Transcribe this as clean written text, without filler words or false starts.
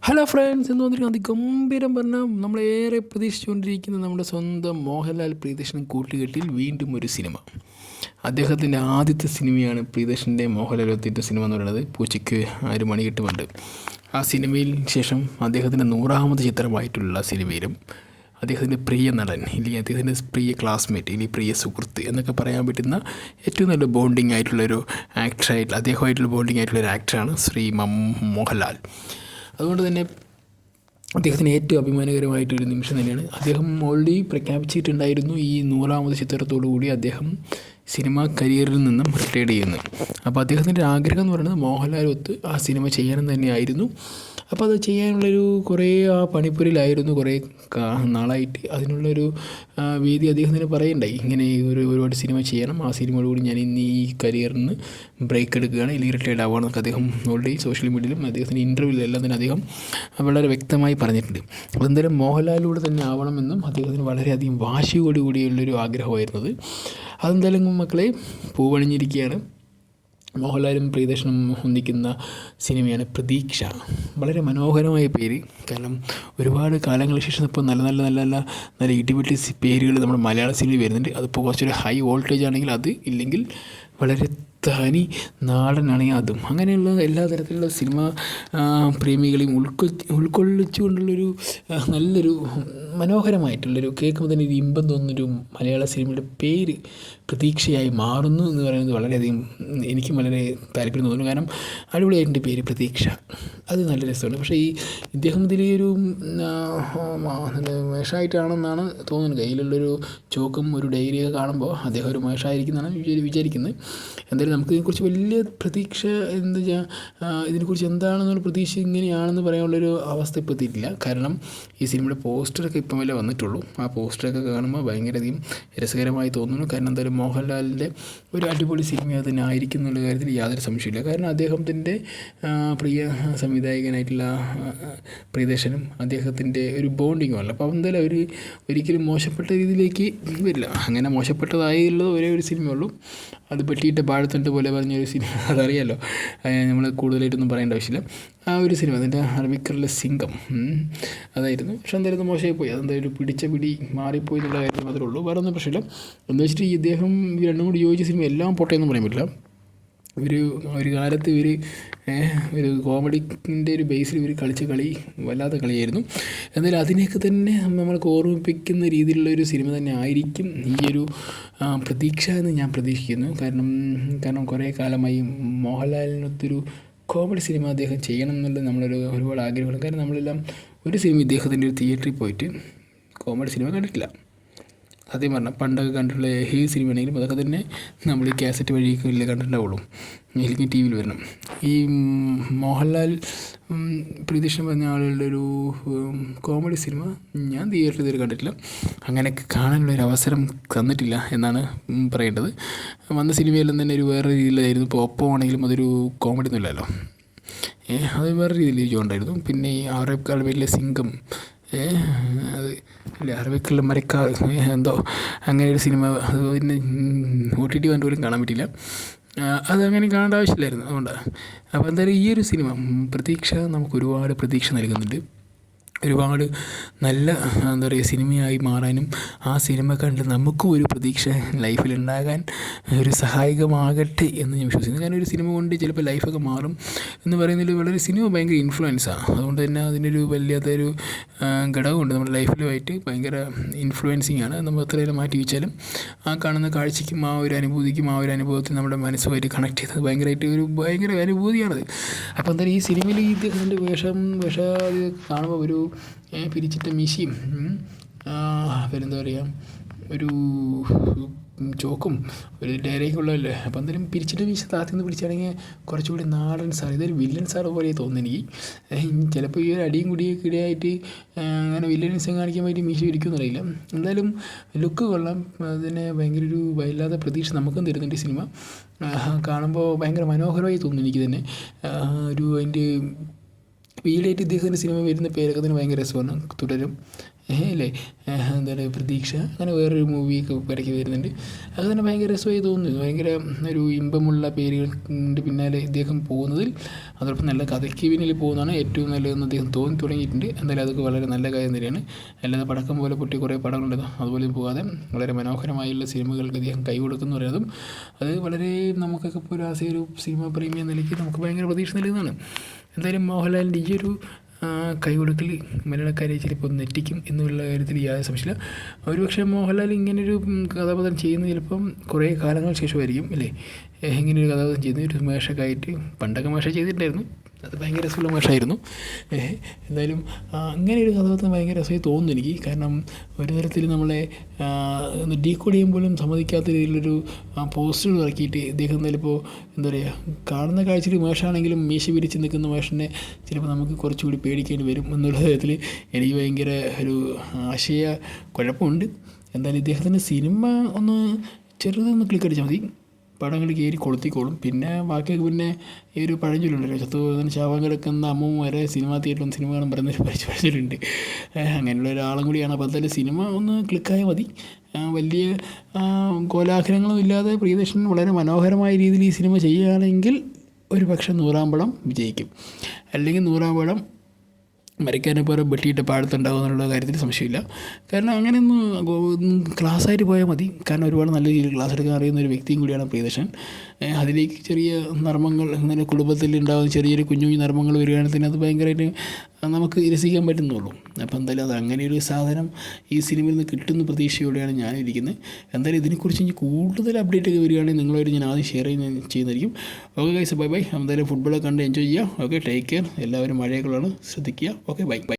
Hello friends, എന്ന് വന്നിരിക്കുന്നത് അതിഗംഭീരം പറഞ്ഞാൽ നമ്മളേറെ പ്രതീക്ഷിച്ചുകൊണ്ടിരിക്കുന്ന നമ്മുടെ സ്വന്തം മോഹൻലാൽ പ്രിയദർശൻ കൂട്ടുകെട്ടിൽ വീണ്ടും ഒരു സിനിമ. അദ്ദേഹത്തിൻ്റെ ആദ്യത്തെ സിനിമയാണ് പ്രിയദർശൻ്റെ മോഹൻലാൽ ഒത്തിട്ട സിനിമ എന്ന് പറയുന്നത് പൂച്ചയ്ക്ക് 1 മണിക്കിട്ടുമുണ്ട്. ആ സിനിമയിൽ ശേഷം അദ്ദേഹത്തിൻ്റെ 100ാമത് ചിത്രമായിട്ടുള്ള സിനിമയിലും അദ്ദേഹത്തിൻ്റെ പ്രിയ നടൻ ഇല്ലെങ്കിൽ അദ്ദേഹത്തിൻ്റെ പ്രിയ ക്ലാസ്മേറ്റ് ഇല്ലെങ്കിൽ പ്രിയ സുഹൃത്ത് എന്നൊക്കെ പറയാൻ പറ്റുന്ന ഏറ്റവും നല്ല ബോണ്ടിങ് ആയിട്ടുള്ളൊരു ആക്ടറായിട്ടുള്ള അദ്ദേഹമായിട്ടുള്ള ബോണ്ടിങ് ആയിട്ടുള്ളൊരു ആക്ടറാണ് ശ്രീ മോഹൻലാൽ. അതുകൊണ്ട് തന്നെ അദ്ദേഹത്തിന് ഏറ്റവും അഭിമാനകരമായിട്ടൊരു നിമിഷം തന്നെയാണ്. അദ്ദേഹം ഓൾറെഡി പ്രഖ്യാപിച്ചിട്ടുണ്ടായിരുന്നു ഈ 100ാമത് ചിത്രത്തോടു കൂടി അദ്ദേഹം സിനിമ കരിയറിൽ നിന്നും റിട്ടയർഡ് ചെയ്യുന്നു. അപ്പോൾ അദ്ദേഹത്തിൻ്റെ ആഗ്രഹം എന്ന് പറയുന്നത് മോഹൻലാലൊത്ത് ആ സിനിമ ചെയ്യണം തന്നെയായിരുന്നു. അപ്പോൾ അത് ചെയ്യാനുള്ളൊരു കുറേ ആ പണിപ്പുരയിലായിരുന്നു കുറേ നാളായിട്ട്. അതിനുള്ളൊരു വേദി അദ്ദേഹത്തിന് പറയുണ്ടായി, ഇങ്ങനെ ഒരുപാട് സിനിമ ചെയ്യണം, ആ സിനിമയോടുകൂടി ഞാൻ ഇന്ന് ഈ കരിയറിൽ നിന്ന് ബ്രേക്ക് എടുക്കുകയാണ് അല്ലെങ്കിൽ റിട്ടയർഡ് ആവുകയാണെന്നൊക്കെ അദ്ദേഹം ഓൾറെഡി സോഷ്യൽ മീഡിയയിലും അദ്ദേഹത്തിൻ്റെ ഇൻ്റർവ്യൂവിലെല്ലാം തന്നെ അദ്ദേഹം വളരെ വ്യക്തമായി പറഞ്ഞിട്ടുണ്ട്. അതെന്തായാലും മോഹൻലാലിലൂടെ തന്നെ ആവണമെന്നും അദ്ദേഹത്തിന് വളരെയധികം വാശിയോടുകൂടിയുള്ളൊരു ആഗ്രഹമായിരുന്നത്. അതെന്തായാലും മക്കളെ പൂവണിഞ്ഞിരിക്കുകയാണ്. മോഹൻലാലും പ്രിയദർശനും ഒന്നിക്കുന്ന സിനിമയാണ് പ്രതീക്ഷ. വളരെ മനോഹരമായ പേര്. കാരണം ഒരുപാട് കാലങ്ങൾക്ക് ശേഷം ഇപ്പോൾ നല്ല ഇടിവെട്ടി പേരുകൾ നമ്മുടെ മലയാള സിനിമയിൽ വരുന്നുണ്ട്. അതിപ്പോൾ കുറച്ചൊരു ഹൈ വോൾട്ടേജ് ആണെങ്കിൽ അത്, ഇല്ലെങ്കിൽ വളരെ തനി നാടനാണെങ്കിൽ അതും. അങ്ങനെയുള്ള എല്ലാ തരത്തിലുള്ള സിനിമ പ്രേമികളെയും ഉൾക്കൊള്ളിച്ചുകൊണ്ടുള്ളൊരു നല്ലൊരു മനോഹരമായിട്ടുള്ളൊരു കേൾക്കുമ്പോൾ തന്നെ ഒരു ഇമ്പം തോന്നുന്നൊരു മലയാള സിനിമയുടെ പേര് പ്രതീക്ഷയായി മാറുന്നു എന്ന് പറയുന്നത് വളരെയധികം എനിക്കും വളരെ താല്പര്യം തോന്നുന്നു. കാരണം അടിപൊളിയായിട്ടുണ്ട് പേര് പ്രതീക്ഷ, അത് നല്ല രസമാണ്. പക്ഷേ ഇദ്ദേഹം ഇതിലൊരു മേഷായിട്ടാണെന്നാണ് തോന്നുന്നത്. കയ്യിലുള്ളൊരു ചോക്കും ഒരു ഡയറിയൊക്കെ കാണുമ്പോൾ അദ്ദേഹം ഒരു മേഷായിരിക്കുന്നതാണ് വിചാരിക്കുന്നത്. എന്തായാലും നമുക്ക് ഇതിനെക്കുറിച്ച് വലിയ പ്രതീക്ഷ ഇതിനെക്കുറിച്ച് എന്താണെന്നുള്ള പ്രതീക്ഷ ഇങ്ങനെയാണെന്ന് പറയാനുള്ളൊരു അവസ്ഥ ഇപ്പോൾ എത്തിയിട്ടില്ല. കാരണം ഈ സിനിമയുടെ പോസ്റ്ററൊക്കെ ഇപ്പം വല്ല വന്നിട്ടുള്ളൂ. ആ പോസ്റ്ററൊക്കെ കാണുമ്പോൾ ഭയങ്കരധികം രസകരമായി തോന്നുന്നു. കാരണം എന്തായാലും മോഹൻലാലിൻ്റെ ഒരു അടിപൊളി സിനിമ തന്നെ ആയിരിക്കും എന്നുള്ള കാര്യത്തിൽ യാതൊരു സംശയമില്ല. കാരണം അദ്ദേഹത്തിൻ്റെ പ്രിയ സംവിധായകനായിട്ടുള്ള പ്രിയദർശനും അദ്ദേഹത്തിൻ്റെ ഒരു ബോണ്ടിങ്ങുമല്ല. അപ്പോൾ എന്തായാലും അവർ ഒരിക്കലും മോശപ്പെട്ട രീതിയിലേക്ക് വരില്ല. അങ്ങനെ മോശപ്പെട്ടതായുള്ളത് ഒരേ ഒരു സിനിമയുള്ളൂ, അത് പെട്ടിയിട്ട് പാഴത്തുണ്ട് പോലെ പറഞ്ഞൊരു സിനിമ, അതറിയാമല്ലോ, നമ്മൾ കൂടുതലായിട്ടൊന്നും പറയേണ്ട ആവശ്യമില്ല. ആ ഒരു സിനിമ അതിൻ്റെ അറബിക്കറിലെ സിംഗം അതായിരുന്നു. പക്ഷെ എന്തായാലും മോശമായി പോയി. അതെന്തായാലും പിടിച്ച പിടി മാറിപ്പോയി എന്നുള്ള കാര്യം മാത്രമേ ഉള്ളൂ, വേറെ ഒന്നും പ്രശ്നമില്ല. എന്ന് വെച്ചിട്ട് ഇദ്ദേഹം രണ്ടും കൂടി യോജിച്ച സിനിമ എല്ലാം പൊട്ടയൊന്നും പറയാൻ പറ്റില്ല. ഒരു കാലത്ത് ഒരു കോമഡിൻ്റെ ഒരു ബേസിൽ കളിച്ച കളി വല്ലാത്ത കളിയായിരുന്നു. എന്നാലും അതിനെയൊക്കെ തന്നെ നമ്മൾക്ക് ഓർമ്മിപ്പിക്കുന്ന രീതിയിലുള്ളൊരു സിനിമ തന്നെ ആയിരിക്കും ഈ ഒരു പ്രതീക്ഷ എന്ന് ഞാൻ പ്രതീക്ഷിക്കുന്നു. കാരണം കുറേ കാലമായി മോഹൻലാലിനൊത്തൊരു കോമഡി സിനിമ അദ്ദേഹം ചെയ്യണം എന്നുള്ളത് നമ്മളൊരു ഒരുപാട് ആഗ്രഹമാണ്. കാരണം നമ്മളെല്ലാം ഒരു സിനിമ ഇദ്ദേഹത്തിൻ്റെ ഒരു തിയേറ്ററിൽ പോയിട്ട് കോമഡി സിനിമ കണ്ടിട്ടില്ല. സത്യം പറഞ്ഞാൽ പണ്ടൊക്കെ കണ്ടിട്ടുള്ള ഈ സിനിമ ആണെങ്കിലും അതൊക്കെ തന്നെ നമ്മൾ ഈ കാസറ്റ് വഴിയൊക്കെ ഇല്ല കണ്ടിട്ടുണ്ടാവുള്ളൂ, അല്ലെങ്കിൽ ടി വിയിൽ വരണം. ഈ മോഹൻലാൽ പ്രിയദർശൻ പറഞ്ഞ ആളുകളുടെ ഒരു കോമഡി സിനിമ ഞാൻ തിയേറ്ററിൽ ഇതുവരെ കണ്ടിട്ടില്ല. അങ്ങനെയൊക്കെ കാണാനുള്ളൊരു അവസരം തന്നിട്ടില്ല എന്നാണ് പറയേണ്ടത്. വന്ന സിനിമയെല്ലാം തന്നെ ഒരു വേറെ രീതിയിലായിരുന്നു. ഇപ്പോൾ ഒപ്പം ആണെങ്കിലും അതൊരു കോമഡി ഒന്നുമില്ലല്ലോ, അത് വേറെ രീതിയിൽ ഉണ്ടായിരുന്നു. പിന്നെ ഈ ആറേക്കാൾ വലിയ സിംഗം, അത് ഇല്ല അറബിക്കുള്ള മരക്കാർ എന്തോ അങ്ങനെ ഒരു സിനിമ, അത് പിന്നെ OTT കണ്ടു പോലും കാണാൻ പറ്റില്ല. അതങ്ങനെ കാണേണ്ട ആവശ്യമില്ലായിരുന്നു, അതുകൊണ്ടാണ്. അപ്പോൾ എന്തായാലും ഈ ഒരു സിനിമ പ്രതീക്ഷ നമുക്ക് ഒരുപാട് പ്രതീക്ഷ നൽകുന്നുണ്ട്. ഒരുപാട് നല്ല എന്താ പറയുക സിനിമയായി മാറാനും ആ സിനിമ കണ്ട് നമുക്കും ഒരു പ്രതീക്ഷ ലൈഫിലുണ്ടാകാൻ ഒരു സഹായകമാകട്ടെ എന്ന് ഞാൻ വിശ്വസിക്കുന്നു. കാരണം ഒരു സിനിമ കൊണ്ട് ചിലപ്പോൾ ലൈഫൊക്കെ മാറും എന്ന് പറയുന്നതിൽ വളരെ സിനിമ ഭയങ്കര ഇൻഫ്ലുവൻസാണ്. അതുകൊണ്ട് തന്നെ അതിനൊരു വല്ലാത്തൊരു ഘടകമുണ്ട് നമ്മുടെ ലൈഫിലുമായിട്ട്, ഭയങ്കര ഇൻഫ്ലുവൻസിങ് ആണ്. നമ്മൾ എത്രയും മാറ്റി വെച്ചാലും ആ കാണുന്ന കാഴ്ചയ്ക്കും ആ ഒരു അനുഭൂതിക്കും ആ ഒരു അനുഭവത്തിൽ നമ്മുടെ മനസ്സുമായിട്ട് കണക്ട് ചെയ്തത് ഭയങ്കര അനുഭൂതിയാണത്. അപ്പോൾ എന്തായാലും ഈ സിനിമയിൽ ഇദ്ദേഹത്തിൻ്റെ വേഷം കാണുമ്പോൾ ഒരു പിരിച്ചിട്ട മീശയും പിന്നെന്താ പറയുക ഒരു ചോക്കും ഒരു ഡയറിയൊക്കെയുള്ളതല്ലേ. അപ്പോൾ എന്തായാലും പിരിച്ചിട്ട് മീശ താത്തി നിന്ന് പിടിച്ചാണെങ്കിൽ കുറച്ചുകൂടി നാടൻ സാർ, ഇതൊരു വില്ലൻ സാർ പോലെ തോന്നുന്നു എനിക്ക്. ചിലപ്പോൾ ഈ ഒരു അടിയും കുടിയൊക്കെ ഇടയായിട്ട് അങ്ങനെ വില്ലൻസം കാണിക്കാൻ വേണ്ടി മീശ ഇരിക്കുമെന്നറിയില്ല. എന്തായാലും ലുക്ക് കൊള്ളാം. അതിന് ഭയങ്കര ഒരു വല്ലാത്ത പ്രതീക്ഷ നമുക്കും തരുന്നുണ്ട് ഈ സിനിമ. കാണുമ്പോൾ ഭയങ്കര മനോഹരമായി തോന്നുന്നു എനിക്ക് തന്നെ. അതിൻ്റെ ഈയിടെയായിട്ട് ഇദ്ദേഹത്തിൻ്റെ സിനിമ വരുന്ന പേരൊക്കെ തന്നെ ഭയങ്കര രസമാണ്. തുടരും അല്ലേ, എന്താണ് പ്രതീക്ഷ, അങ്ങനെ വേറൊരു മൂവിയൊക്കെ ഇടയ്ക്ക് വരുന്നുണ്ട്. അത് തന്നെ ഭയങ്കര രസമായി തോന്നുന്നു. ഭയങ്കര ഒരു ഇമ്പമുള്ള പേരുകളുടെ പിന്നാലെ ഇദ്ദേഹം പോകുന്നതിൽ, അതോടൊപ്പം നല്ല കഥയ്ക്ക് പിന്നിൽ പോകുന്നതാണ് ഏറ്റവും നല്ലതെന്ന് അദ്ദേഹം തോന്നി തുടങ്ങിയിട്ടുണ്ട്. എന്തായാലും അതൊക്കെ വളരെ നല്ല കാര്യം തന്നെയാണ്. അല്ലാതെ പടക്കം പോലെ പൊട്ടി കുറേ പടങ്ങളുണ്ടല്ലോ, അതുപോലെ പോകാതെ വളരെ മനോഹരമായുള്ള സിനിമകൾക്ക് അദ്ദേഹം കൈ കൊടുക്കുന്നു പറയുന്നതും അത് വളരെ നമുക്കൊക്കെ ഇപ്പോൾ ഒരു സിനിമ പ്രേമി എന്ന നിലയ്ക്ക് നമുക്ക് ഭയങ്കര പ്രതീക്ഷ നൽകുന്നതാണ്. എന്തായാലും മോഹൻലാലിൻ്റെ ഈ ഒരു കൈകൊടുക്കൽ മലയാളക്കാരെ ചിലപ്പോൾ നെറ്റിക്കും എന്നുള്ള കാര്യത്തിൽ യാതൊരു സംശയമില്ല. ഒരുപക്ഷെ മോഹൻലാൽ ഇങ്ങനൊരു കഥാപാത്രം ചെയ്യുന്നത് ചിലപ്പം കുറേ കാലങ്ങൾക്ക് ശേഷമായിരിക്കും അല്ലേ, ഇങ്ങനെയൊരു കഥാപാത്രം ചെയ്യുന്നത്. ഒരു മേഷൊക്കെ ആയിട്ട് പണ്ടൊക്കെ മേഷ ചെയ്തിട്ടുണ്ടായിരുന്നു, അത് ഭയങ്കര രസമുള്ള മേഷമായിരുന്നു. എന്തായാലും അങ്ങനെ ഒരു കഥാപാത്രം ഭയങ്കര രസമായി തോന്നുന്നു എനിക്ക്. കാരണം ഒരു തരത്തിൽ നമ്മളെ ഒന്ന് ഡീകോഡ് ചെയ്യുമ്പോഴും സമ്മതിക്കാത്ത രീതിയിലൊരു പോസ്റ്ററുകൾ ഇറക്കിയിട്ട് ഇദ്ദേഹം ചിലപ്പോൾ എന്താ പറയുക, കാണുന്ന കാഴ്ചയിൽ മേഷാണെങ്കിലും മീശ പിരിച്ച് നിൽക്കുന്ന മേഷനെ ചിലപ്പോൾ നമുക്ക് കുറച്ചുകൂടി പേടിക്കേണ്ടി വരും എന്നുള്ള തരത്തിൽ എനിക്ക് ഭയങ്കര ഒരു ആശയ കുഴപ്പമുണ്ട്. എന്തായാലും ഇദ്ദേഹത്തിൻ്റെ സിനിമ ഒന്ന് ചെറുതൊന്ന് ക്ലിക്ക് അടിച്ചാൽ മതി, പടങ്ങൾ കയറി കൊളുത്തിക്കോളും. പിന്നെ ബാക്കിയൊക്കെ പിന്നെ ഈ ഒരു പഴഞ്ചൊല്ലുണ്ടല്ലോ, ചത്തുപോകുന്ന ചാവാൻ കിടക്കുന്ന അമ്മൂമ്മ വരെ സിനിമ തിയേറ്ററിൽ സിനിമ കാണാൻ പറയുന്നൊരു പഴഞ്ചൊല്ലുണ്ട്. അങ്ങനെയുള്ള ഒരാളും കൂടിയാണ്. അപ്പോൾ എന്തായാലും സിനിമ ഒന്ന് ക്ലിക്കായാൽ മതി. വലിയ കോലാഹലങ്ങളും ഇല്ലാതെ പ്രിയദർശൻ വളരെ മനോഹരമായ രീതിയിൽ ഈ സിനിമ ചെയ്യുകയാണെങ്കിൽ ഒരു പക്ഷേ 100-ാം പടം വിജയിക്കും. അല്ലെങ്കിൽ 100-ാം പടം മരിക്കാനെ പോലെ വെട്ടിയിട്ട് പാടത്തുണ്ടാകും എന്നുള്ള കാര്യത്തിൽ സംശയമില്ല. കാരണം അങ്ങനെയൊന്ന് ക്ലാസ്സായിട്ട് പോയാൽ മതി. കാരണം ഒരുപാട് നല്ല രീതിയിൽ ക്ലാസ് എടുക്കാൻ അറിയുന്ന ഒരു വ്യക്തിയും കൂടിയാണ് പ്രിയദർശൻ. അതിലേക്ക് ചെറിയ നർമ്മങ്ങൾ, അങ്ങനെ കുടുംബത്തിൽ ഉണ്ടാകുന്ന ചെറിയൊരു കുഞ്ഞു കുഞ്ഞു നർമ്മങ്ങൾ വരികയാണെങ്കിൽ തന്നെ അത് ഭയങ്കരമായിട്ട് നമുക്ക് രസിക്കാൻ പറ്റുന്നുള്ളൂ. അപ്പോൾ എന്തായാലും അത് അങ്ങനെ ഒരു സാധനം ഈ സിനിമയിൽ നിന്ന് കിട്ടുന്ന പ്രതീക്ഷയോടെയാണ് ഞാനിരിക്കുന്നത്. എന്തായാലും ഇതിനെക്കുറിച്ച് ഇനി കൂടുതൽ അപ്ഡേറ്റ് ഒക്കെ വരികയാണെങ്കിൽ നിങ്ങളായിട്ട് ഞാൻ ആദ്യം ഷെയർ ചെയ്യുന്നതായിരിക്കും. Okay guys, bye bye. എന്തായാലും ഫുട്ബോളൊക്കെ കണ്ട് എൻജോയ് ചെയ്യുക. Okay, take care. എല്ലാവരും മഴയൊക്കെയാണ് ശ്രദ്ധിക്കുക. Okay, bye bye.